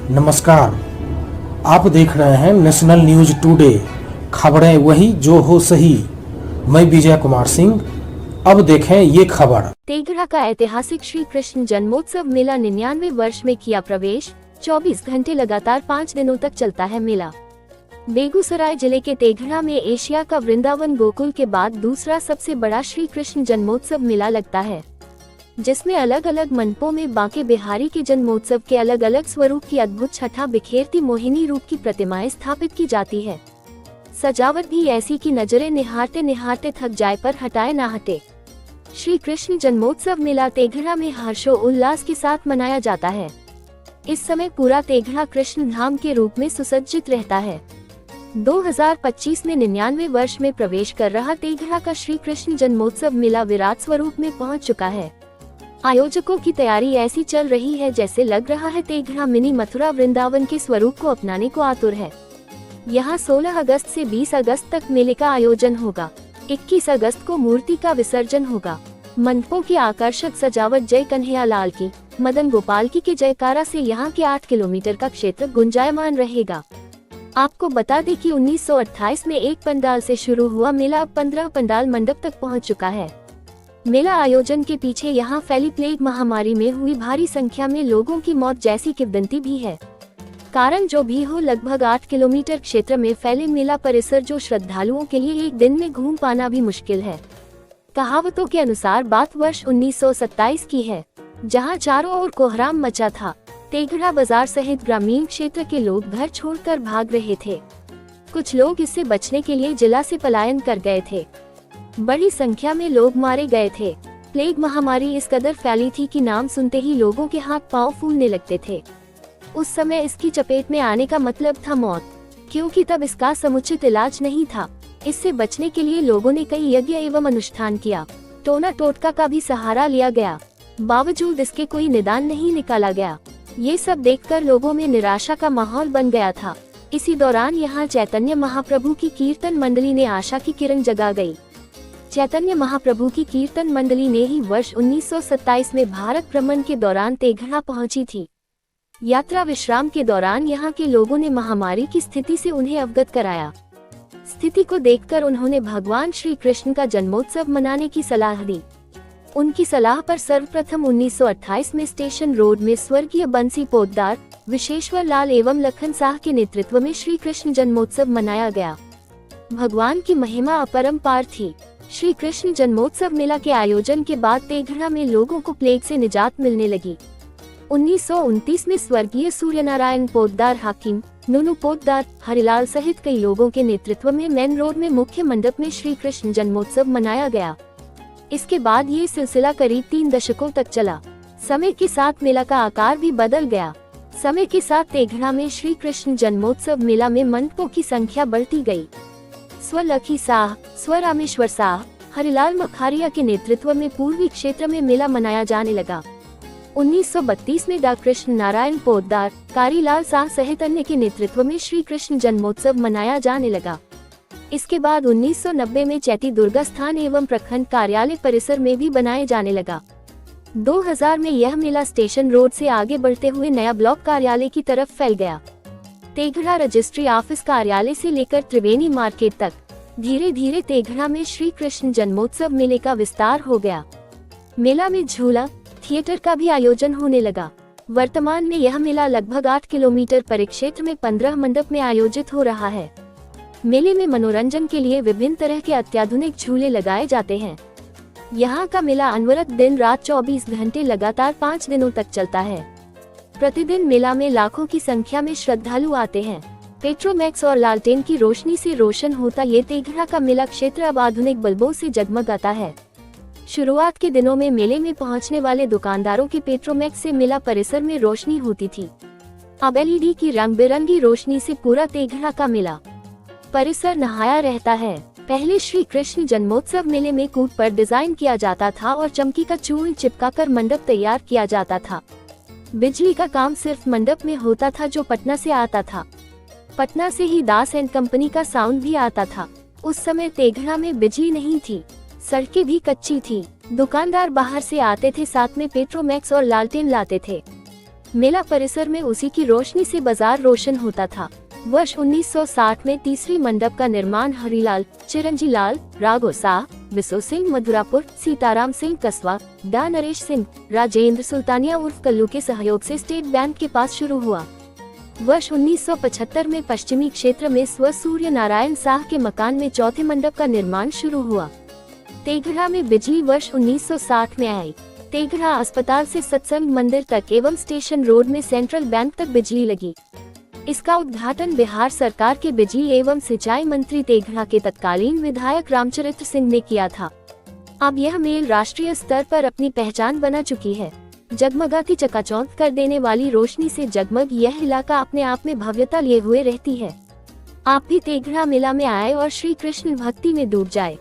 नमस्कार, आप देख रहे हैं नेशनल न्यूज टुडे, खबरें वही जो हो सही। मैं विजय कुमार सिंह। अब देखें ये खबर। तेघड़ा का ऐतिहासिक श्री कृष्ण जन्मोत्सव मेला 99 वर्ष में किया प्रवेश। 24 घंटे लगातार 5 दिनों तक चलता है मेला। बेगूसराय जिले के तेघड़ा में एशिया का वृंदावन गोकुल के बाद दूसरा सबसे बड़ा श्री कृष्ण जन्मोत्सव मेला लगता है, जिसमें अलग अलग मंडपों में बांके बिहारी के जन्मोत्सव के अलग अलग स्वरूप की अद्भुत छठा बिखेरती मोहिनी रूप की प्रतिमाएं स्थापित की जाती है। सजावट भी ऐसी कि नजरें निहारते निहारते थक जाए पर हटाए ना हटे। श्री कृष्ण जन्मोत्सव मेला तेघड़ा में हर्षो उल्लास के साथ मनाया जाता है। इस समय पूरा तेघड़ा कृष्ण धाम के रूप में सुसज्जित रहता है। 2025 में 99 वर्ष में प्रवेश कर रहा तेघड़ा का श्री कृष्ण जन्मोत्सव मेला विराट स्वरूप में पहुंच चुका है। आयोजकों की तैयारी ऐसी चल रही है जैसे लग रहा है तेघड़ा मिनी मथुरा वृंदावन के स्वरूप को अपनाने को आतुर है। यहाँ 16 अगस्त से 20 अगस्त तक मेले का आयोजन होगा। 21 अगस्त को मूर्ति का विसर्जन होगा। मंडपों की आकर्षक सजावट जय कन्हैया लाल की, मदन गोपाल की के जयकारा से यहाँ के 8 किलोमीटर का क्षेत्र गुंजायमान रहेगा। आपको बता दें कि 1928 में एक पंडाल से शुरू हुआ मेला अब 15 पंडाल मंडप तक पहुँच चुका है। मेला आयोजन के पीछे यहाँ फैली प्लेग महामारी में हुई भारी संख्या में लोगों की मौत जैसी किंवदंती भी है। कारण जो भी हो, लगभग 8 किलोमीटर क्षेत्र में फैले मेला परिसर जो श्रद्धालुओं के लिए एक दिन में घूम पाना भी मुश्किल है। कहावतों के अनुसार बात वर्ष 1927 की है, जहाँ चारों ओर कोहराम मचा था। तेघड़ा बाजार सहित ग्रामीण क्षेत्र के लोग घर छोड़कर भाग रहे थे। कुछ लोग इससे बचने के लिए जिला से पलायन कर गए थे। बड़ी संख्या में लोग मारे गए थे। प्लेग महामारी इस कदर फैली थी कि नाम सुनते ही लोगों के हाथ पांव फूलने लगते थे। उस समय इसकी चपेट में आने का मतलब था मौत, क्योंकि तब इसका समुचित इलाज नहीं था। इससे बचने के लिए लोगों ने कई यज्ञ एवं अनुष्ठान किया। टोना टोटका का भी सहारा लिया गया, बावजूद इसके कोई निदान नहीं निकाला गया। ये सब देखकर लोगों में निराशा का माहौल बन गया था। इसी दौरान यहाँ चैतन्य महाप्रभु की कीर्तन मंडली ने आशा की किरण जगा गई। चैतन्य महाप्रभु की कीर्तन मंडली ने ही वर्ष 1927 में भारत भ्रमण के दौरान तेघड़ा पहुंची थी। यात्रा विश्राम के दौरान यहाँ के लोगों ने महामारी की स्थिति से उन्हें अवगत कराया। स्थिति को देखकर उन्होंने भगवान श्री कृष्ण का जन्मोत्सव मनाने की सलाह दी। उनकी सलाह पर सर्वप्रथम 1928 में स्टेशन रोड में स्वर्गीय बंसी पोद्दार, विशेश्वर लाल एवं लखन साह के नेतृत्व में श्री कृष्ण जन्मोत्सव मनाया गया। भगवान की महिमा अपरंपार थी। श्री कृष्ण जन्मोत्सव मेला के आयोजन के बाद तेघड़ा में लोगों को प्लेग से निजात मिलने लगी। 1929 में स्वर्गीय सूर्यनारायण पोद्दार, हाकिम नूनू पोद्दार, हरिलाल सहित कई लोगों के नेतृत्व में मेन रोड में मुख्य मंडप में श्री कृष्ण जन्मोत्सव मनाया गया। इसके बाद ये सिलसिला करीब 3 दशकों तक चला। समय के साथ मेला का आकार भी बदल गया। समय के साथ तेघड़ा में श्री कृष्ण जन्मोत्सव मेला में मंडपों की संख्या बढ़ती गई। स्व लखी साह, स्व रामेश्वर साह, हरिलाल मखारिया के नेतृत्व में पूर्वी क्षेत्र में मेला मनाया जाने लगा। 1932 में डॉ कृष्ण नारायण पोद्दार, कारीलाल साह सहित अन्य के नेतृत्व में श्री कृष्ण जन्मोत्सव मनाया जाने लगा। इसके बाद 1990 में चैती दुर्गा स्थान एवं प्रखंड कार्यालय परिसर में भी बनाए जाने लगा। 2000 में यह मेला स्टेशन रोड से आगे बढ़ते हुए नया ब्लॉक कार्यालय की तरफ फैल गया। तेघड़ा रजिस्ट्री ऑफिस कार्यालय से लेकर त्रिवेणी मार्केट तक धीरे धीरे तेघड़ा में श्री कृष्ण जन्मोत्सव मेले का विस्तार हो गया। मेला में झूला, थिएटर का भी आयोजन होने लगा। वर्तमान में यह मेला लगभग 8 किलोमीटर परिक्षेत्र में 15 मंडप में आयोजित हो रहा है। मेले में मनोरंजन के लिए विभिन्न तरह के अत्याधुनिक झूले लगाए जाते हैं। यहाँ का मेला अनवरत दिन रात 24 घंटे लगातार 5 दिनों तक चलता है। प्रतिदिन मेला में लाखों की संख्या में श्रद्धालु आते हैं। पेट्रोमैक्स और लालटेन की रोशनी से रोशन होता ये तेघड़ा का मेला क्षेत्र अब आधुनिक बल्बों से जगमगाता है। शुरुआत के दिनों में मेले में पहुंचने वाले दुकानदारों की पेट्रोमैक्स से मेला परिसर में रोशनी होती थी। अब एलईडी की रंग बिरंगी रोशनी से पूरा तेघड़ा का मेला परिसर नहाया रहता है। पहले श्री कृष्ण जन्मोत्सव मेले में कूट पर डिजाइन किया जाता था और चमकी का चूर्ण चिपकाकर मंडप तैयार किया जाता था। बिजली का काम सिर्फ मंडप में होता था जो पटना से आता था। पटना से ही दास एंड कंपनी का साउंड भी आता था। उस समय तेघड़ा में बिजली नहीं थी, सड़कें भी कच्ची थी। दुकानदार बाहर से आते थे, साथ में पेट्रोमैक्स और लालटेन लाते थे। मेला परिसर में उसी की रोशनी से बाजार रोशन होता था। वर्ष 1960 में तीसरी मंडप का निर्माण हरिलाल, चिरंजी लाल, राघो शाह, बिसो सिंह मधुरापुर, सीताराम सिंह कस्बा, डा नरेश सिंह, राजेंद्र सुल्तानिया उर्फ कल्लू के सहयोग से स्टेट बैंक के पास शुरू हुआ। वर्ष 1975 में पश्चिमी क्षेत्र में स्व सूर्य नारायण शाह के मकान में चौथे मंडप का निर्माण शुरू हुआ। तेघड़ा में बिजली वर्ष 1960 में आई। तेघड़ा अस्पताल से सत्संग मंदिर तक एवं स्टेशन रोड में सेंट्रल बैंक तक बिजली लगी। इसका उद्घाटन बिहार सरकार के बिजली एवं सिंचाई मंत्री तेघड़ा के तत्कालीन विधायक रामचरित्र सिंह ने किया था। अब यह मेल राष्ट्रीय स्तर पर अपनी पहचान बना चुकी है। जगमगाती चकाचौंध कर देने वाली रोशनी से जगमग यह इलाका अपने आप में भव्यता लिए हुए रहती है। आप भी तेघड़ा मेला में आए और श्री कृष्ण भक्ति में डूब जाए।